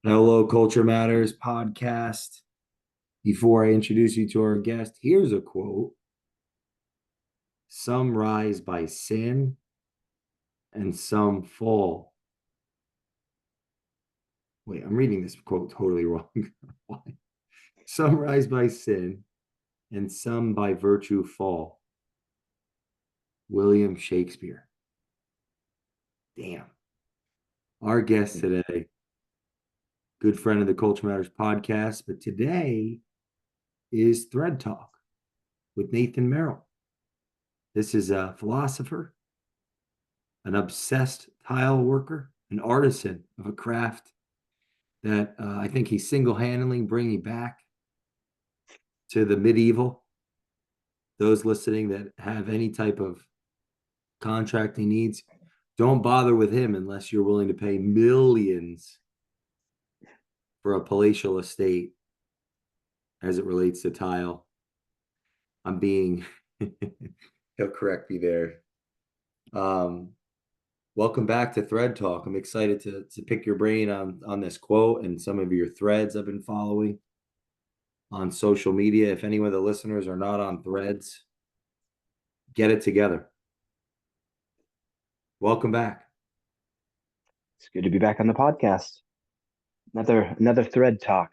Hello, Culture Matters podcast. Before I introduce you to our guest, here's a quote. Some rise by sin and some fall. Wait, I'm reading this quote totally wrong. Why? Some rise by sin and some by virtue fall. William Shakespeare. Damn. Our guest today, good friend of the Culture Matters podcast, but today is Thread Talk with Nathan Merrill. This is a philosopher, an obsessed tile worker, an artisan of a craft that I think he's single-handedly bringing back to the medieval. Those listening that have any type of contracting needs, don't bother with him unless you're willing to pay millions for a palatial estate as it relates to tile. I'm being, he'll correct me there. Welcome back to Thread Talk. I'm excited to pick your brain on this quote and some of your threads I've been following on social media. If any of the listeners are not on Threads, get it together. Welcome back. It's good to be back on the podcast. Another thread talk.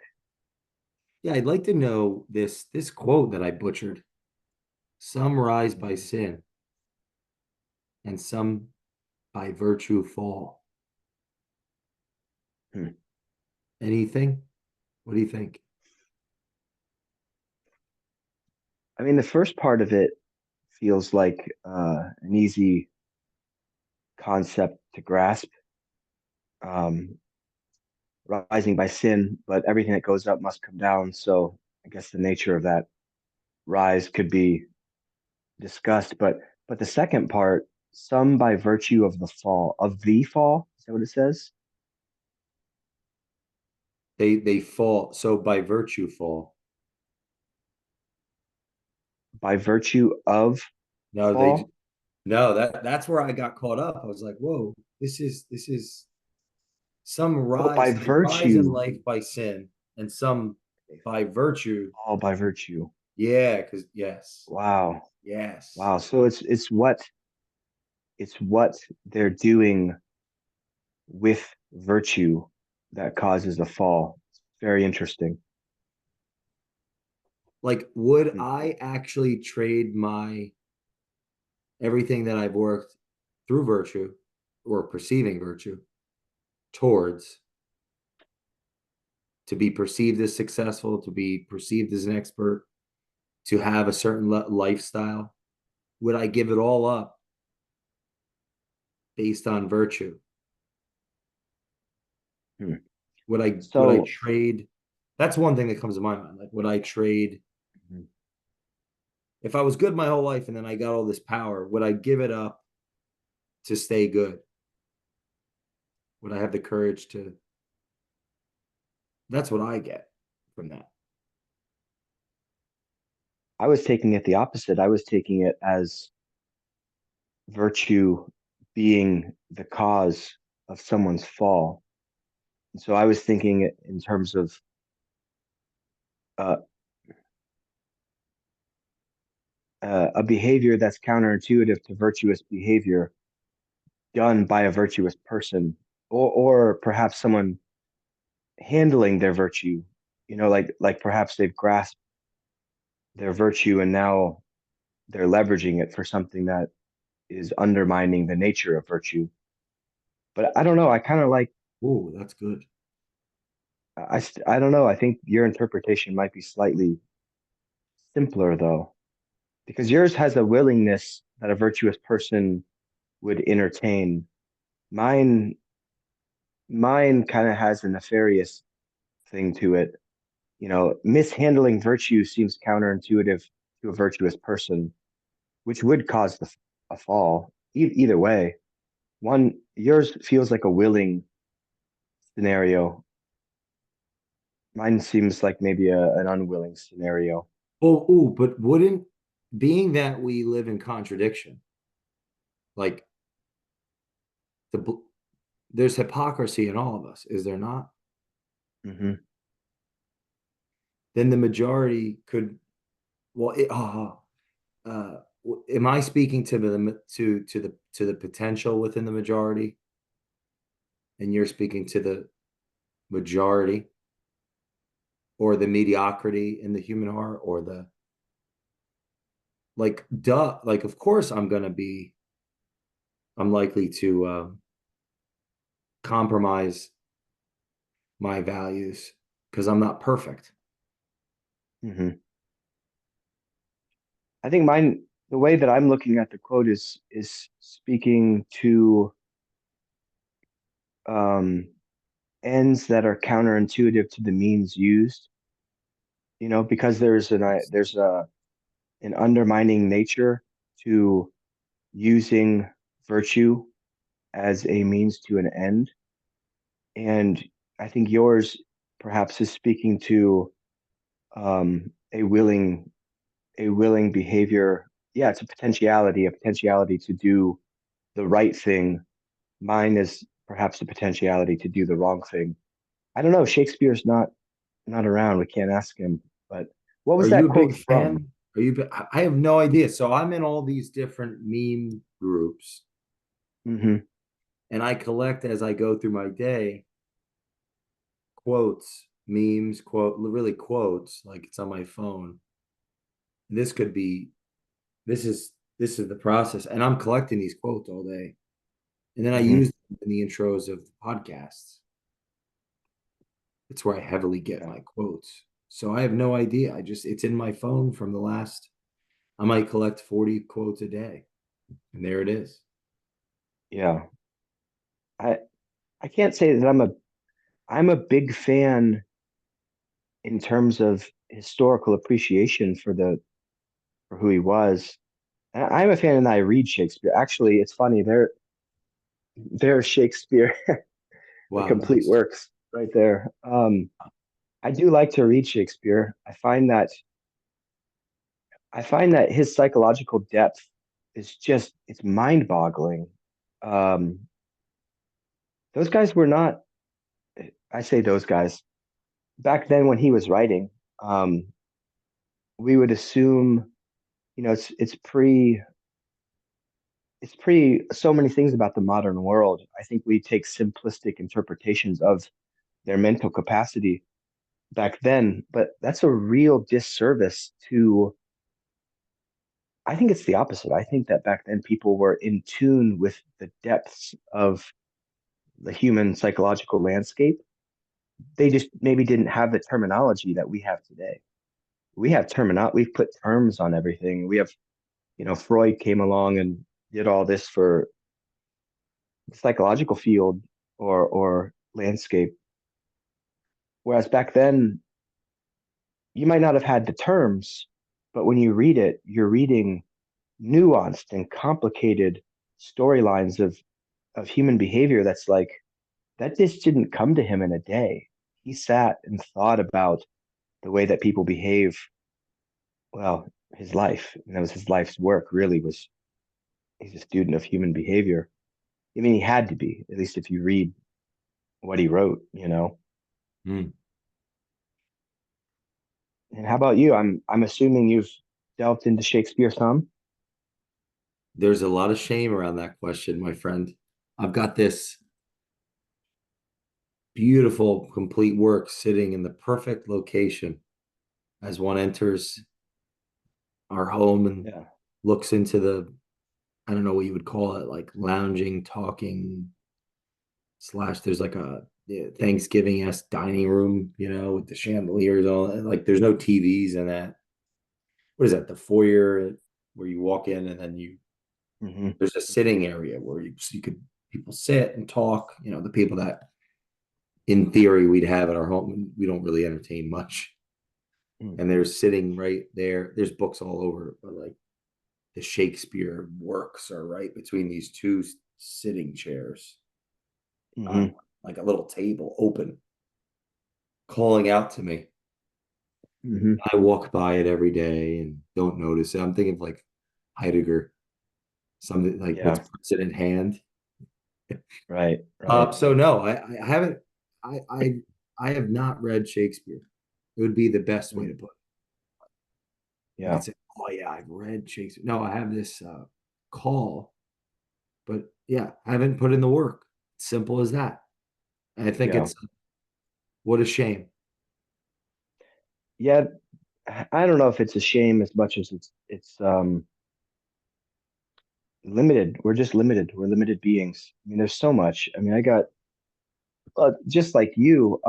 Yeah, I'd like to know this quote that I butchered. Some rise by sin and some by virtue fall. Hmm. Anything? What do you think? I mean, the first part of it feels like an easy concept to grasp. Um, Rising by sin, but everything that goes up must come down. So I guess the nature of that rise could be discussed. But the second part, some by virtue of the fall. Is that what it says? They fall, so by virtue fall. By virtue of No, they fall. no, that's where I got caught up. I was like, whoa, this is some Oh, by rise in virtue. life by sin and some by virtue. All by virtue. Yeah, because yes, Wow. yes. Wow. So it's what they're doing with virtue that causes the fall. It's very interesting. Like, would Hmm. I actually trade my everything that I've worked through virtue or perceiving virtue towards to be perceived as successful, to be perceived as an expert, to have a certain lifestyle? Would I give it all up based on virtue? Hmm. Would I So, trade? That's one thing that comes to my mind. Like, would I trade mhm. if I was good my whole life and then I got all this power? Would I give it up to stay good? Would I have the courage to? That's what I get from that. I was taking it the opposite. I was taking it as virtue being the cause of someone's fall. And so I was thinking it in terms of uh, a behavior that's counterintuitive to virtuous behavior done by a virtuous person, or perhaps someone handling their virtue, like perhaps they've grasped their virtue and now they're leveraging it for something that is undermining the nature of virtue. But I don't know. I kind of like. Oh, that's good. I don't know. I think your interpretation might be slightly simpler though, because yours has a willingness that a virtuous person would entertain. Mine, mine kind of has a nefarious thing to it. Mishandling virtue seems counterintuitive to a virtuous person, which would cause a fall. Either way, yours feels like a willing scenario. Mine seems like maybe an unwilling scenario. But wouldn't being that we live in contradiction, like there's hypocrisy in all of us, is there not? Hmm. then the majority could, well, am I speaking to the potential within the majority, and you're speaking to the majority, or the mediocrity in the human heart, or the, like, duh, like, of course I'm likely to compromise my values because I'm not perfect. Hmm. I think the way that I'm looking at the quote is speaking to um, ends that are counterintuitive to the means used. Because there's an undermining nature to using virtue as a means to an end. And I think yours perhaps is speaking to um, a willing a willing behavior. Yeah, it's a potentiality to do the right thing. Mine is perhaps a potentiality to do the wrong thing. I don't know. Shakespeare's not around. We can't ask him. But what Are was you that a quote big from? fan? I have no idea. So I'm in all these different meme groups, Hmm. and I collect as I go through my day quotes, memes, really quotes, like it's on my phone. This could be, this is the process. And I'm collecting these quotes all day. And then I Hmm. use them in the intros of the podcasts. It's where I heavily get Yeah. my quotes. So I have no idea. It's in my phone from the last, I might collect 40 quotes a day. And there it is. Yeah. I I can't say that I'm a big fan in terms of historical appreciation for who he was. I'm a fan and I read Shakespeare. Actually, it's funny. There's Shakespeare, the Wow, complete nice. works right there. I do like to read Shakespeare. I find that his psychological depth is just it's mind-boggling. Um, those guys were not, I say those guys, back then when he was writing, um, we would assume, it's pre so many things about the modern world. I think we take simplistic interpretations of their mental capacity back then, but that's a real disservice to, I think it's the opposite. I think that back then people were in tune with the depths of the human psychological landscape. They just maybe didn't have the terminology that we have today. We've put terms on everything. Freud came along and did all this for the psychological field or landscape. Whereas back then, you might not have had the terms, but when you read it, you're reading nuanced and complicated storylines of human behavior that's like that just didn't come to him in a day. He sat and thought about the way that people behave. Well, his life, and that was his life's work, really was he's a student of human behavior. I mean, he had to be, at least if you read what he wrote. Mm. And how about you? I'm assuming you've delved into Shakespeare some. There's a lot of shame around that question, my friend. I've got this beautiful, complete work sitting in the perfect location as one enters our home and Yeah. looks into the, I don't know what you would call it, like lounging, talking slash, there's like a, yeah, Thanksgiving-esque dining room, with the chandeliers, all that. Like there's no TVs in that. What is that? The foyer where you walk in, and then Hmm. there's a sitting area where you could people sit and talk. The people that in theory we'd have at our home, we don't really entertain much. And they're sitting right there. There's books all over, but like the Shakespeare works are right between these two sitting chairs on Hmm. like a little table open, calling out to me. Hmm. I walk by it every day and don't notice it. I'm thinking of like Heidegger, something like what's Yeah. puts it in hand. Right. Right. So no, I haven't. I I have not read Shakespeare. It would be the best way to Mm, put it. yeah, I'd say, oh yeah, I've read Shakespeare. No, I have this call, but yeah, I haven't put in the work. Simple as that. And I think yeah, it's what a shame. yeah. I don't know if it's a shame as much as it's limited. We're just limited. We're limited beings. I mean, there's so much. I mean, I got just like you.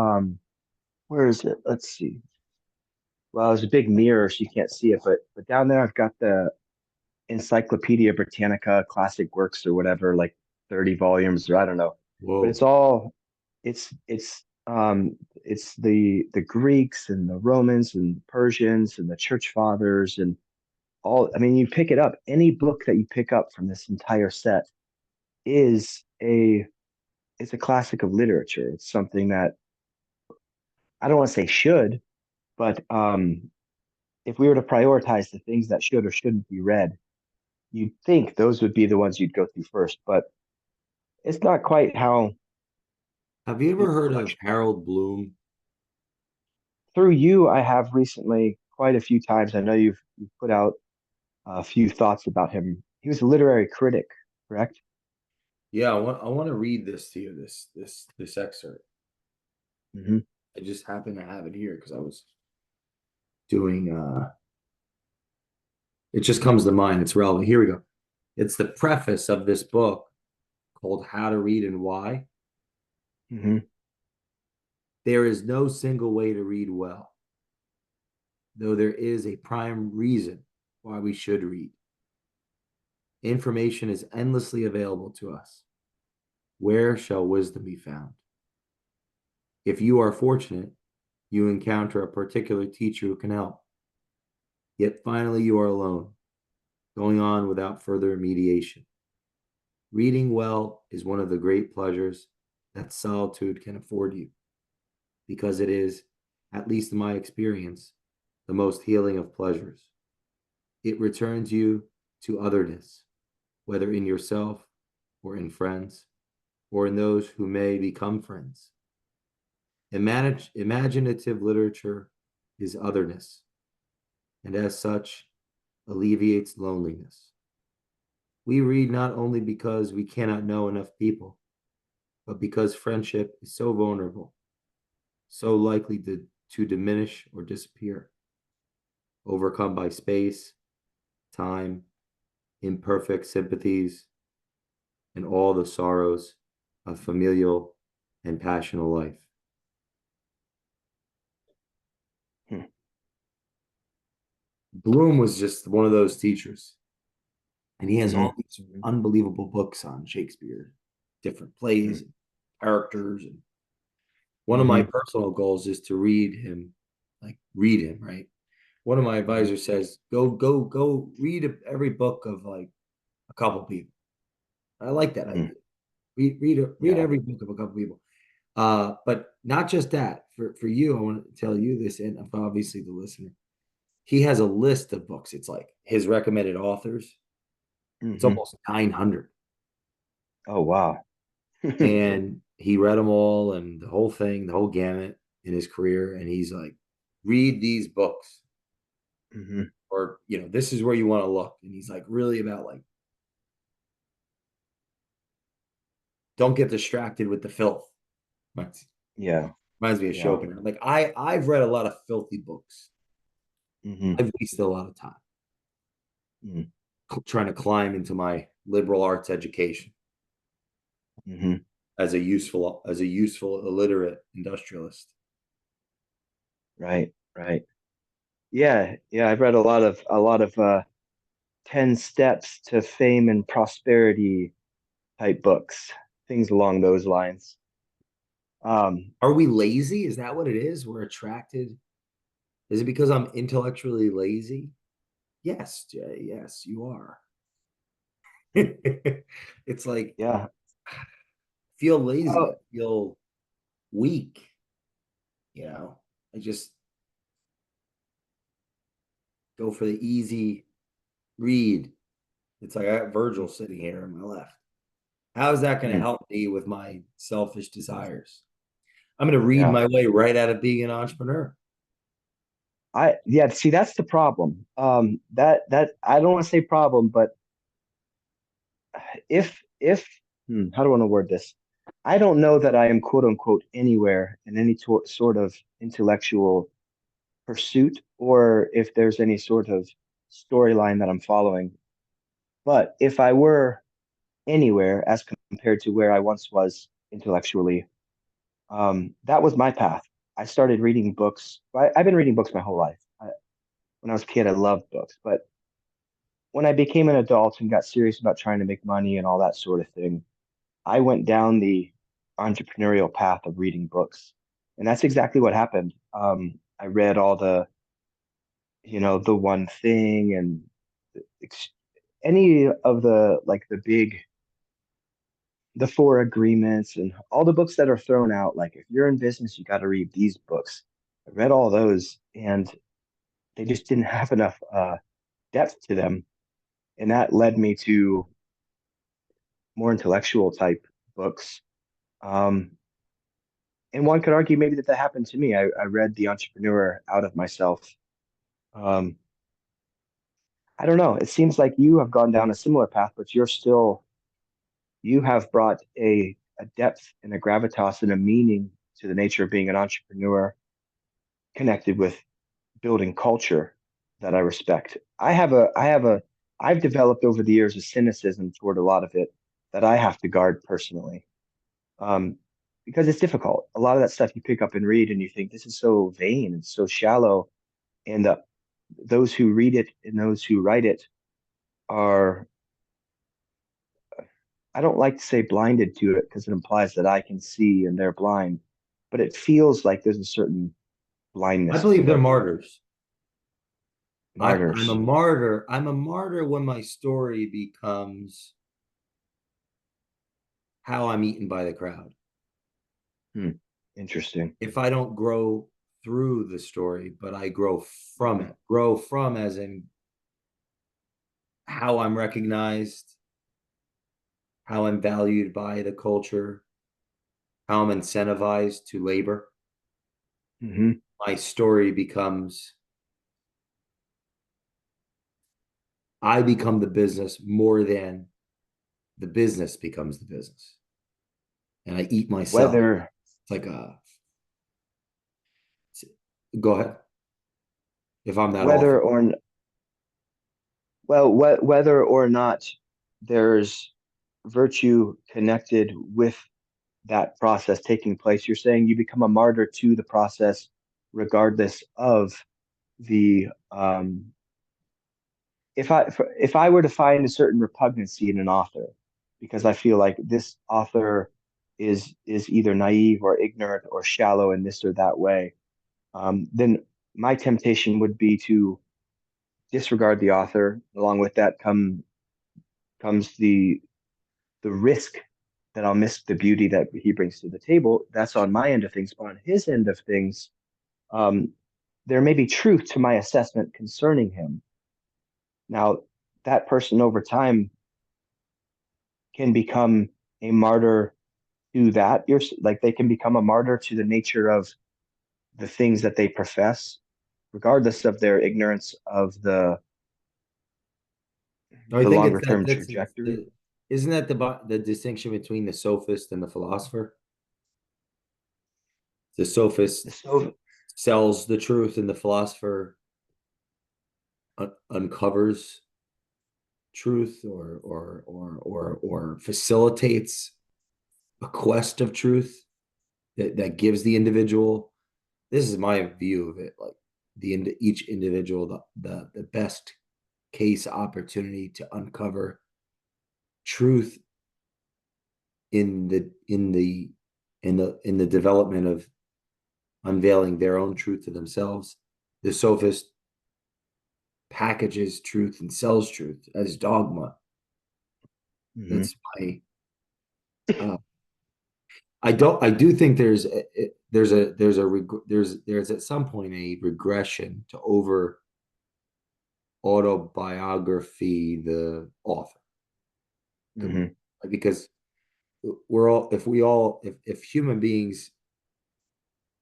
Where is it? Let's see. Well, there's a big mirror, so you can't see it, but down there I've got the Encyclopedia Britannica classic works or whatever, like 30 volumes or I don't know. But it's Whoa. all it's the Greeks and the Romans and the Persians and the church fathers and all. I mean, you pick it up, any book that you pick up from this entire set is a it's a classic of literature. It's something that I don't want to say should, but if we were to prioritize the things that should or shouldn't be read, you'd think those would be the ones you'd go through first, but it's not quite how Have you ever heard of intellectual. Harold Bloom? Through you, I have recently quite a few times. I know you've put out a few thoughts about him. He was a literary critic, correct? Yeah, I want to read this to you, this excerpt. Hmm. I just happen to have it here because I was doing it just comes to mind. It's relevant. Here we go. It's the preface of this book called How to Read and Why. Hmm. There is no single way to read well, though there is a prime reason why we should read. Information is endlessly available to us. Where shall wisdom be found? If you are fortunate, you encounter a particular teacher who can help. Yet finally, you are alone, going on without further mediation. Reading well is one of the great pleasures that solitude can afford you, because it is, at least in my experience, the most healing of pleasures. It returns you to otherness, whether in yourself or in friends, or in those who may become friends. Imaginative literature is otherness, and as such, alleviates loneliness. We read not only because we cannot know enough people, but because friendship is so vulnerable, so likely to diminish or disappear, overcome by space, time, imperfect sympathies, and all the sorrows of familial and passional life. Hmm. Bloom was just one of those teachers, and he has Hmm. all these Hmm. unbelievable books on Shakespeare, different plays, and characters. And one of my Hmm. personal goals is to read him, like read him, right? One of my Hmm. advisors says, go read every book of like a couple people. I like that Hmm. idea. Read Yeah. every book of a couple people. But not just that. For you, I want to tell you this, and obviously the listener. He has a list of books. It's like his recommended authors. It's Hmm. almost 900, Oh, wow. and he read them all and the whole thing, the whole gamut in his career. And he's like, read these books, Hmm. or this is where you want to look. And he's like, really about like, don't get distracted with the filth. Yeah. Reminds me of Yeah. Schopenhauer. Like I've read a lot of filthy books. Hmm. I've wasted a lot of time Hmm. trying to climb into my liberal arts education Hmm. as a useful illiterate industrialist. Right. Right. Yeah. Yeah. I've read a lot of 10 steps to fame and prosperity type books, things along those lines. Um, Are we lazy? Is that what it is? We're attracted. Is it because I'm intellectually lazy? Yes, Jay. Yes, you are. It's like yeah. feel lazy. I Oh, feel weak. You know, I just go for the easy read. It's like I got Virgil sitting here on my left. How is that going to hmm. help me with my selfish desires? I'm going to read Yeah. my way right out of being an entrepreneur. Yeah, see, that's the problem. That I don't want to say problem, but if how do I want to word this? I don't know that I am quote unquote anywhere in any sort of intellectual pursuit, or if there's any sort of storyline that I'm following. But if I were anywhere as compared to where I once was intellectually, that was my path. I started reading books. I've been reading books my whole life. When I was a kid, I loved books, but when I became an adult and got serious about trying to make money and all that sort of thing, I went down the entrepreneurial path of reading books. And that's exactly what happened. I read all the one thing and ex- any of the like the four agreements and all the books that are thrown out. Like, if you're in business, you got to read these books. I read all those and they just didn't have enough depth to them. And that led me to more intellectual type books. Um, and one could argue maybe that happened to me. I read The Entrepreneur out of myself. Um, I don't know. It seems like you have gone down a similar path, but you have brought a depth and a gravitas and a meaning to the nature of being an entrepreneur connected with building culture that I respect. I've developed over the years a cynicism toward a lot of it that I have to guard personally. Um, because it's difficult. A lot of that stuff you pick up and read, and you think this is so vain and so shallow. And those who read it and those who write it are, I don't like to say blinded to it because it implies that I can see and they're blind, but it feels like there's a certain I blindness believe to they're it. martyrs. I'm a Martyrs. martyr. I'm a martyr when my story becomes how I'm eaten by the crowd. Hmm. Interesting. If I don't grow through the story, but I grow from Hmm. it, grow from as in how I'm recognized, how I'm valued by the culture, how I'm incentivized to labor. Hmm. My story becomes I become the business more than the business becomes the business. And I eat myself. Whether It's like a go ahead if I'm that whether awful. or well, whether or not there's virtue connected with that process taking place, you're saying you become a martyr to the process, regardless of the if I were to find a certain repugnancy in an author because I feel like this author is either naive or ignorant or shallow in this or that way, then my temptation would be to disregard the author. Along with that comes the risk that I'll miss the beauty that he brings to the table. That's on my end of things. But on his end of things, um, there may be truth to my assessment concerning him. Now, that person over time can become a martyr to that. You're like they can become a martyr to the nature of the things that they profess, regardless of their ignorance of I the think longer it's that term trajectory. isn't that the distinction between the sophist and the philosopher? The sophist So, sells the truth, and the philosopher uncovers truth or facilitates a quest of truth that gives the individual. This is my view of it. Like each individual the best case opportunity to uncover truth in the development of unveiling their own truth to themselves. The sophist packages truth and sells truth as dogma. mhm, That's my. Uh, I do think there's at some point a regression to over autobiography the author mhm, because we're all if we all if human beings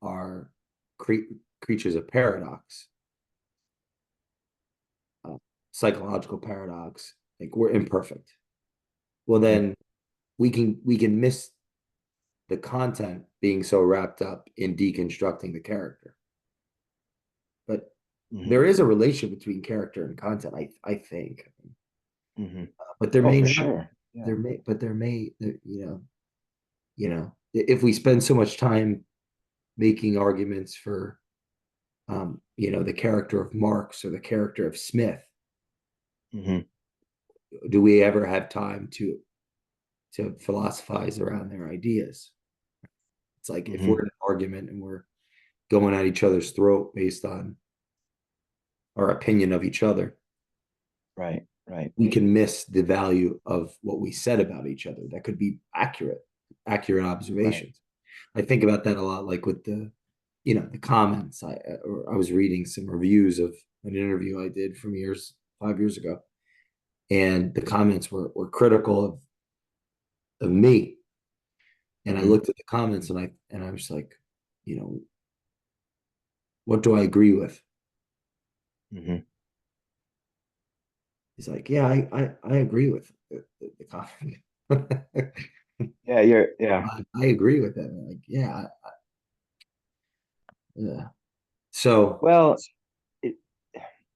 are creatures of paradox, uh, psychological paradox. Like we're imperfect. Well, Hmm. then we can miss the content being so wrapped up in deconstructing the character. But Hmm. there is a relation between character and content, I think. Hmm. But there Oh, may for not. sure. Yeah. If we spend so much time making arguments for the character of Marx or the character of Smith, Hmm. do we ever have time to philosophize around their ideas? It's like if Hmm. we're in an argument and we're going at each other's throat based on our opinion of each other, Right. Right. we can miss the value of what we said about each other. That could be accurate Right. observations. I think about that a lot, like with the comments. I was reading some reviews of an interview I did from 5 years ago, and the comments were critical of me. And I Hmm. looked at the comments and I was like, you know, what do I agree with? Hmm. He's like, yeah, I agree with the comment. Yeah. You're. Yeah. I agree with that. I'm like, yeah, yeah. So, Well, it,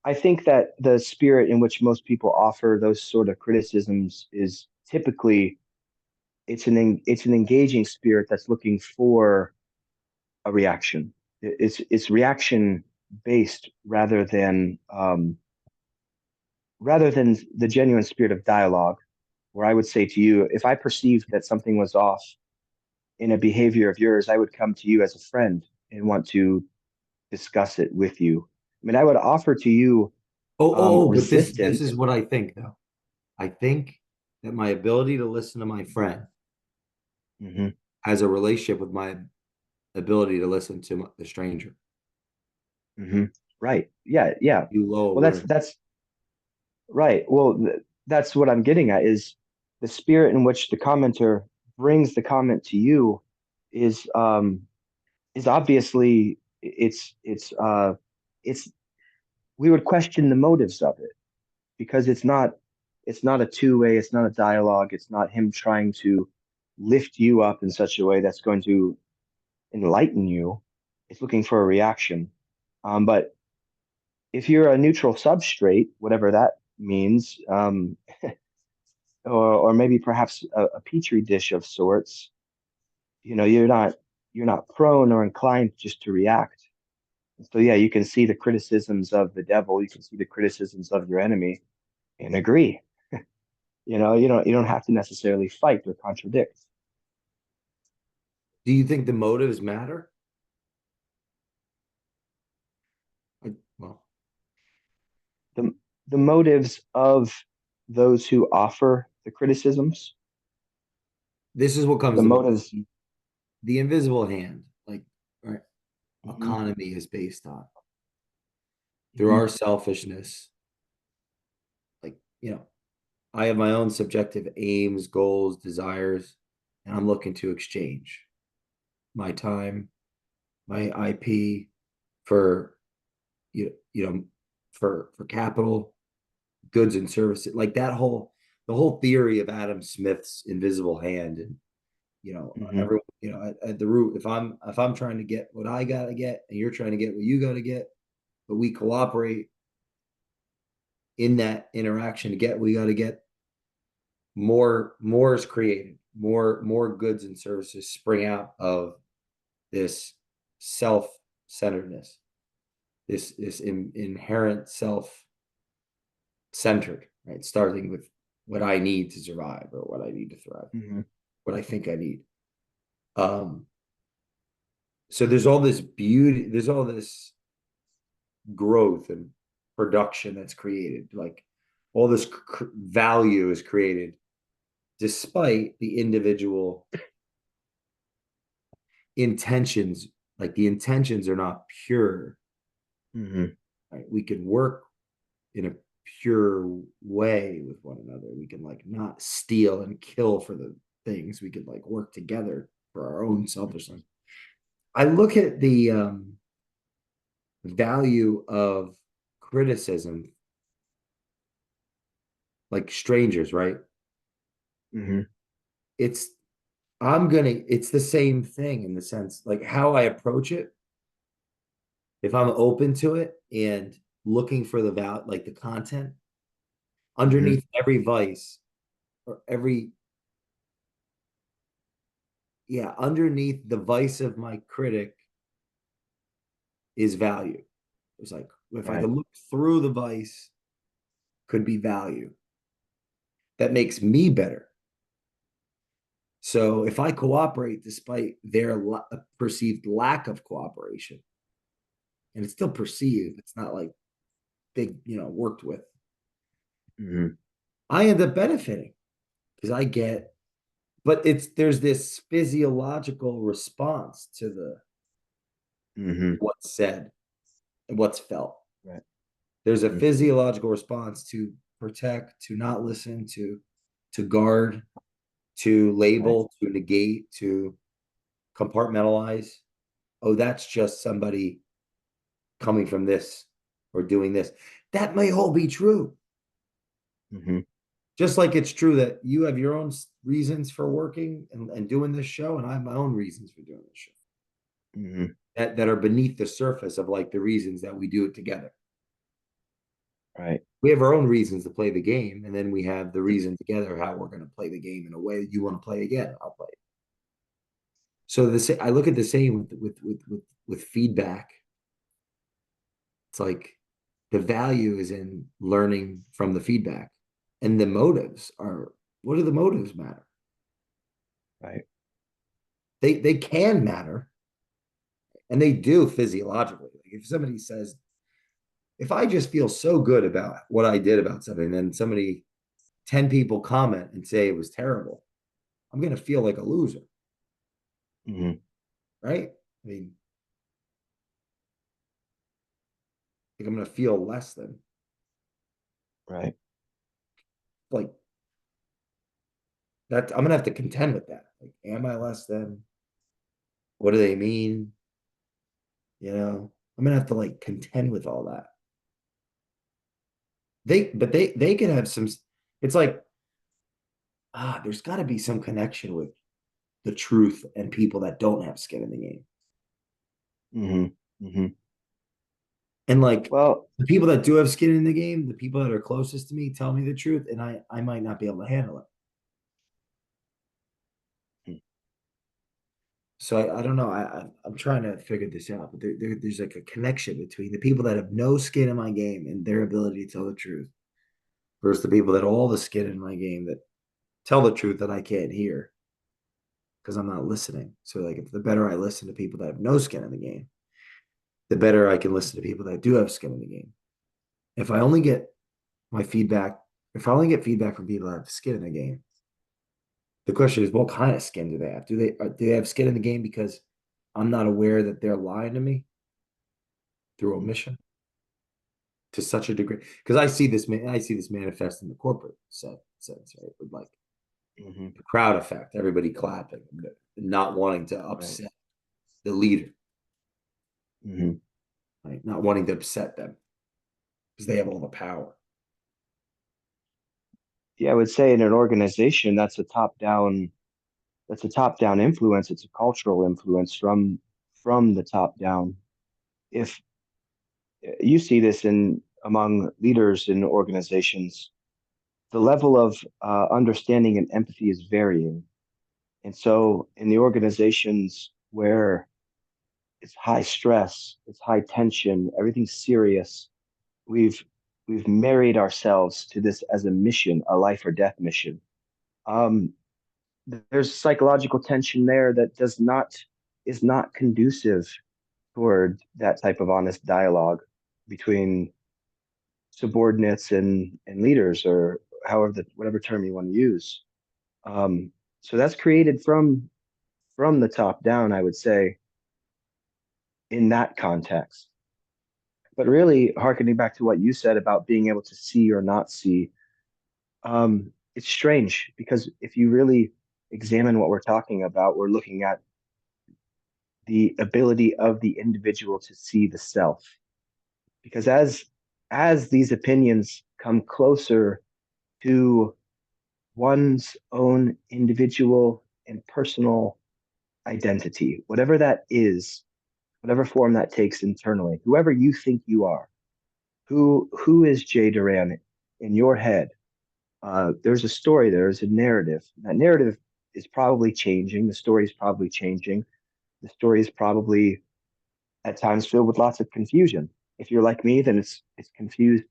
I think that the spirit in which most people offer those sort of criticisms is typically it's an engaging spirit that's looking for a reaction. It's reaction based rather than the genuine spirit of dialogue, where I would say to you, if I perceived that something was off in a behavior of yours, I would come to you as a friend and want to discuss it with you. I mean, I would offer to you but this resistance. is what I think though. I think that my ability to listen to my friend Hmm. has a relationship with my ability to listen to the stranger. Hmm. Right. Yeah. Yeah. You low Well, that's awareness. that's right. Well, that's what I'm getting at is the spirit in which the commenter brings the comment to you is obviously it's we would question the motives of it because it's not a two-way, it's not a dialogue, it's not him trying to lift you up in such a way that's going to enlighten you. It's looking for a reaction. But if you're a neutral substrate, whatever that means, or maybe perhaps a petri dish of sorts, you're not prone or inclined just to react. So yeah, you can see the criticisms of the devil, you can see the criticisms of your enemy and agree. You don't have to necessarily fight or contradict. Do you think the motives matter? Well, The the motives of those who offer the criticisms, this is what or comes the to mind. motives. The invisible hand, like our Mhm. economy is based on through Mhm. our selfishness. Like, I have my own subjective aims, goals, desires, and I'm looking to exchange my time, my IP for you know for capital, goods and services. Like the whole theory of Adam Smith's invisible hand, and Mhm. everyone, at the root, if I'm trying to get what I gotta get and you're trying to get what you gotta get, but we cooperate in that interaction to get, we got to get more is created, more goods and services spring out of this self-centeredness, this inherent self-centered, right? Starting with what I need to survive or what I need to thrive, Mhm. what I think I need. um so there's all this beauty, there's all this growth and production that's created, like all this value is created despite the individual intentions. Like the intentions are not pure, Mhm. right? We can work in a pure way with one another. We can like not steal and kill for the things. We could like work together for our own selfishness. Mhm. I look at the value of criticism like strangers, right? Hmm. It's it's the same thing in the sense like how I approach it. If I'm open to it and looking for the like the content Hmm. underneath every vice or every, yeah, underneath the vice of my critic is value. It's like if I Right. could look through the vice, could be value that makes me better. So if I cooperate despite their perceived lack of cooperation, and it's still perceived, it's not like big, worked with, Hmm. I end up benefiting because I get, but there's this physiological response to the Hmm. what's said and what's felt. Right. There's a Hmm. physiological response to protect, to not listen, to guard, to Right. label, to negate, to compartmentalize. Oh, that's just somebody coming from this or doing this. That may all be true. Hmm. Just like it's true that you have your own reasons for working and doing this show, and I have my own reasons for doing this show Hmm. that are beneath the surface of like the reasons that we do it together. Right. We have our own reasons to play the game, and then we have the reason together how we're going to play the game in a way you want to play again. I'll play it. So I look at the same with feedback. It's like the value is in learning from the feedback, and the motives are, what do the motives matter? Right. They can matter, and they do physiologically. Like if somebody says, if I just feel so good about what I did about something, and then 10 people comment and say it was terrible, I'm going to feel like a loser, Hmm. right? I mean, like I'm going to feel less than, Right. like that. I'm going to have to contend with that. Like, am I less than? What do they mean? I'm going to have to like contend with all that. They can have some, it's like, there's got to be some connection with the truth and people that don't have skin in the game. Hmm. Hmm. And like Well, the people that do have skin in the game, the people that are closest to me tell me the truth, and I might not be able to handle it. So I don't know. I'm trying to figure this out, but there's like a connection between the people that have no skin in my game and their ability to tell the truth versus the people that have all the skin in my game that tell the truth that I can't hear because I'm not listening. So like if the better I listen to people that have no skin in the game, the better I can listen to people that do have skin in the game. If I only get my feedback, if I only get feedback from people that have skin in the game, the question is, what kind of skin do they have? Do they have skin in the game because I'm not aware that they're lying to me through omission to such a degree? Because I see this manifest in the corporate sense, right? With like hmm. the crowd effect, everybody clapping, not wanting to Right. upset the leader, Hmm. right? Not wanting to upset them because they have all the power. Yeah, I would say in an organization that's a top down influence. It's a cultural influence from the top down. If you see this in among leaders in organizations, the level of understanding and empathy is varying. And so in the organizations where it's high stress, it's high tension, everything's serious, we've we've married ourselves to this as a mission, a life or death mission. Um, there's psychological tension there that does not is not conducive toward that type of honest dialogue between subordinates and leaders, or however whatever term you want to use. So that's created from the top down, I would say, in that context. But really, harkening back to what you said about being able to see or not see, it's strange because if you really examine what we're talking about, we're looking at the ability of the individual to see the self. Because as these opinions come closer to one's own individual and personal identity, whatever that is, whatever form that takes internally, whoever you think you are, who is Jay Doran in your head? There's a story, there's a narrative. That narrative is probably changing. The story is probably changing. The story is probably at times filled with lots of confusion. If you're like me, then it's confused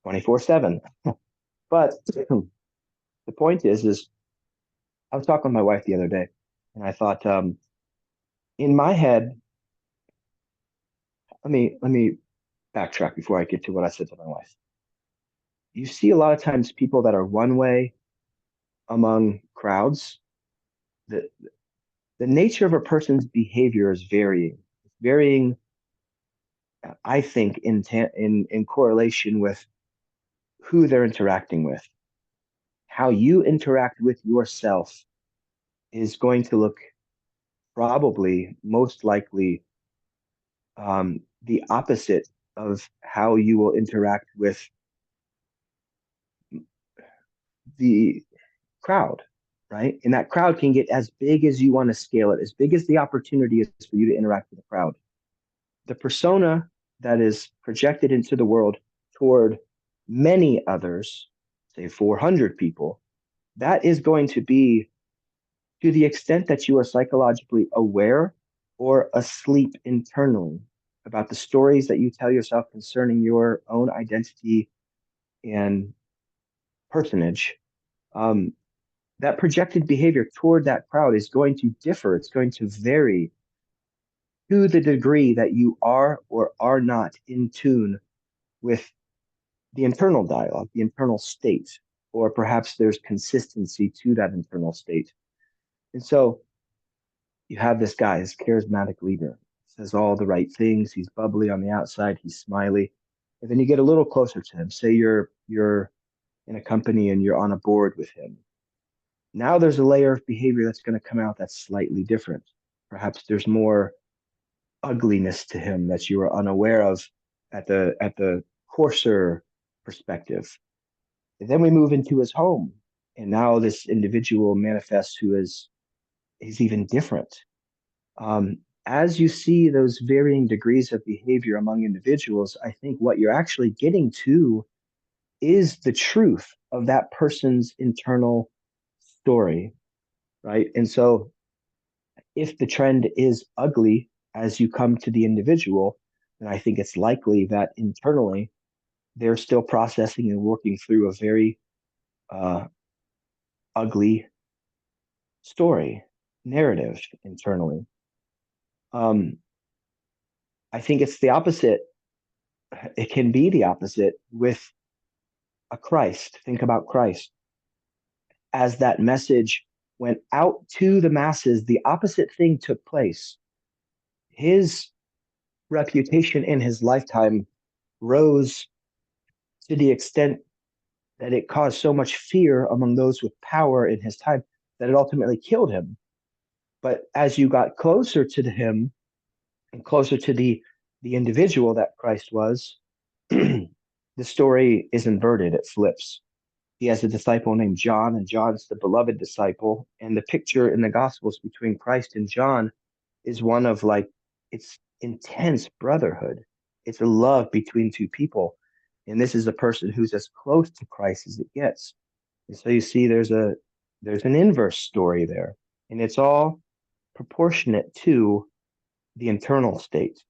24/7. But the point is I was talking with my wife the other day, and I thought, in my head, let me backtrack before I get to what I said to my wife. You see a lot of times people that are one way among crowds. The the nature of a person's behavior is varying. It's varying, I think, in correlation with who they're interacting with. How you interact with yourself is going to look probably most likely the opposite of how you will interact with the crowd, right? And that crowd can get as big as you want to scale it, as big as the opportunity is for you to interact with the crowd. The persona that is projected into the world toward many others, say 400 people, that is going to be, to the extent that you are psychologically aware or asleep internally about the stories that you tell yourself concerning your own identity and personage, um, that projected behavior toward that crowd is going to differ. It's going to vary to the degree that you are or are not in tune with the internal dialogue, the internal state, or perhaps there's consistency to that internal state. And so you have this guy, this charismatic leader, says all the right things. He's bubbly on the outside, he's smiley. And then you get a little closer to him. Say you're in a company and you're on a board with him. Now there's a layer of behavior that's going to come out that's slightly different. Perhaps there's more ugliness to him that you are unaware of at the coarser perspective. And then we move into his home, and now this individual manifests who is even different. As you see those varying degrees of behavior among individuals, I think what you're actually getting to is the truth of that person's internal story, right? And so if the trend is ugly as you come to the individual, then I think it's likely that internally they're still processing and working through a very uh, ugly story, narrative internally. Um, I think it's the opposite. It can be the opposite with a Christ. Think about Christ. As that message went out to the masses, the opposite thing took place. His reputation in his lifetime rose to the extent that it caused so much fear among those with power in his time that it ultimately killed him. But as you got closer to him and closer to the individual that Christ was, the story is inverted. It flips. He has a disciple named John, and John's the beloved disciple. And the picture in the Gospels between Christ and John is one of like, it's intense brotherhood. It's a love between two people. And this is a person who's as close to Christ as it gets. And so you see there's an inverse story there. And it's all proportionate to the internal state.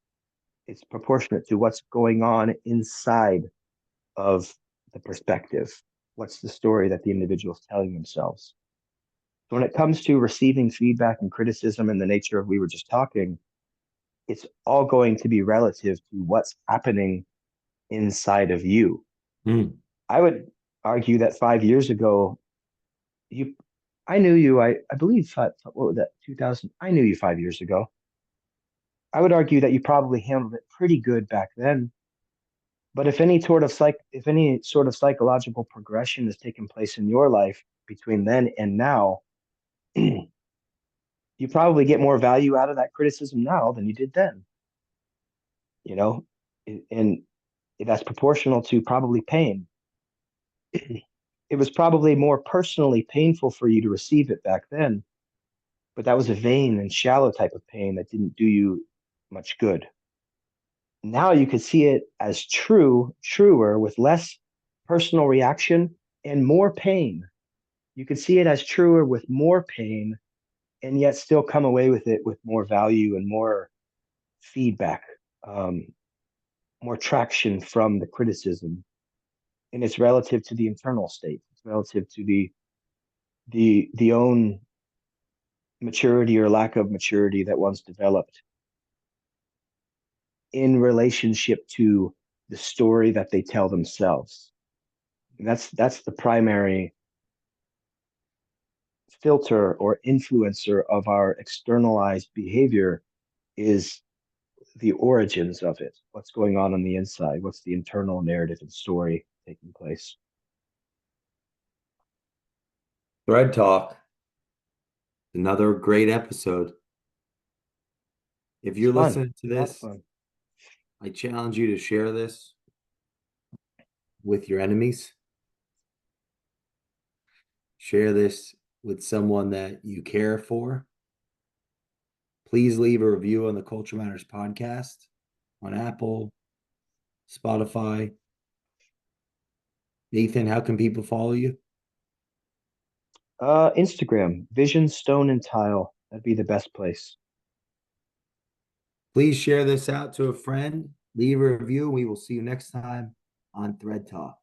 It's proportionate to what's going on inside of the perspective. What's the story that the individual is telling themselves? So when it comes to receiving feedback and criticism in the nature of we were just talking, it's all going to be relative to what's happening inside of you. Mm. I would argue that 5 years ago, you, I knew you. I believe what was that 2000? I knew you 5 years ago. I would argue that you probably handled it pretty good back then. But if any sort of psychological progression has taken place in your life between then and now, you probably get more value out of that criticism now than you did then, you know, and that's proportional to probably pain. It was probably more personally painful for you to receive it back then, but that was a vain and shallow type of pain that didn't do you much good. Now you could see it as truer with less personal reaction and more pain. You could see it as truer with more pain and yet still come away with it with more value and more feedback, um, more traction from the criticism. And it's relative to the internal state. It's relative to the own maturity or lack of maturity that one's developed in relationship to the story that they tell themselves. And that's the primary filter or influencer of our externalized behavior is the origins of it. What's going on the inside? What's the internal narrative and story taking place? Thread Talk, another great episode. If It's you're fun. listening to A lot of this, fun. I challenge you to share this with your enemies. Share this with someone that you care for. Please leave a review on the Culture Matters podcast on Apple, Spotify. Nathan, how can people follow you? Instagram, Vision, Stone, and Tile. That'd be the best place. Please share this out to a friend. Leave a review. We will see you next time on Thread Talk.